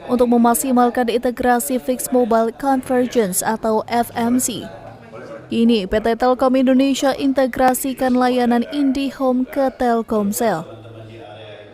untuk memaksimalkan integrasi Fixed Mobile Convergence atau FMC. Kini PT Telkom Indonesia integrasikan layanan IndiHome ke Telkomsel.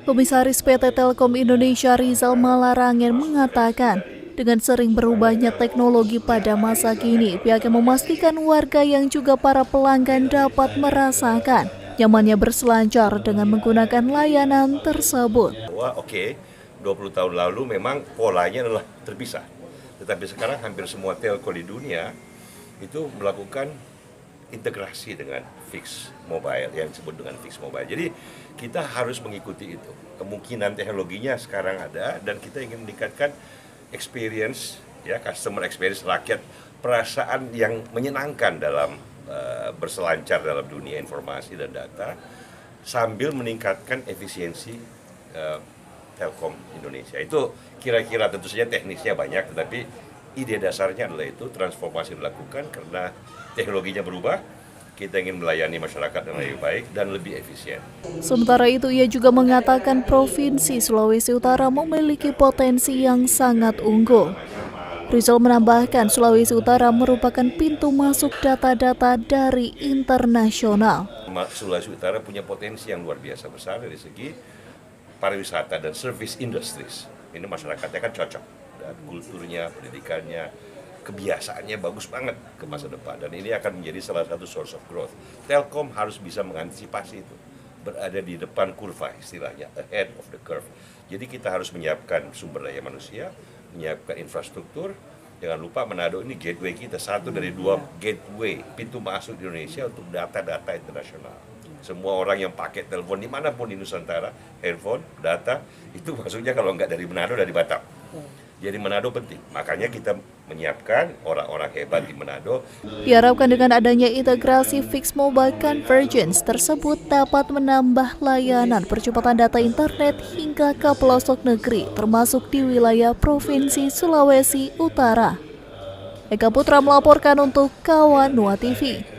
Komisaris PT Telkom Indonesia Rizal Malarangin mengatakan, dengan sering berubahnya teknologi pada masa kini, pihaknya memastikan warga yang juga para pelanggan dapat merasakan nyamannya berselancar dengan menggunakan layanan tersebut. 20 tahun lalu memang polanya adalah terpisah. Tetapi sekarang hampir semua telco di dunia itu melakukan integrasi dengan fixed mobile, yang disebut dengan fixed mobile. Jadi kita harus mengikuti itu. Kemungkinan teknologinya sekarang ada dan kita ingin meningkatkan experience, ya, customer experience rakyat, perasaan yang menyenangkan dalam berselancar dalam dunia informasi dan data sambil meningkatkan efisiensi Telkom Indonesia. Itu kira-kira, tentu saja teknisnya banyak, tetapi ide dasarnya adalah itu, transformasi dilakukan karena teknologinya berubah. Kita ingin melayani masyarakat dengan lebih baik dan lebih efisien. Sementara itu, ia juga mengatakan Provinsi Sulawesi Utara memiliki potensi yang sangat unggul. Rizal menambahkan Sulawesi Utara merupakan pintu masuk data-data dari internasional. Sulawesi Utara punya potensi yang luar biasa besar dari segi pariwisata dan service industries. Ini masyarakatnya kan cocok, dan kulturnya, pendidikannya, kebiasaannya bagus banget ke masa depan, dan ini akan menjadi salah satu source of growth. Telkom harus bisa mengantisipasi itu, berada di depan kurva istilahnya, ahead of the curve. Jadi kita harus menyiapkan sumber daya manusia, menyiapkan infrastruktur. Jangan lupa Manado ini gateway kita, satu dari 2 gateway pintu masuk di Indonesia untuk data-data internasional. Semua orang yang pakai telepon dimanapun di Nusantara, handphone, data, itu masuknya kalau nggak dari Manado, dari Batam. Jadi Manado penting, makanya kita menyiapkan orang-orang hebat di Manado. Diharapkan dengan adanya integrasi Fixed Mobile Convergence tersebut dapat menambah layanan percepatan data internet hingga ke pelosok negeri, termasuk di wilayah Provinsi Sulawesi Utara. Eka Putra melaporkan untuk Kawan Nua TV.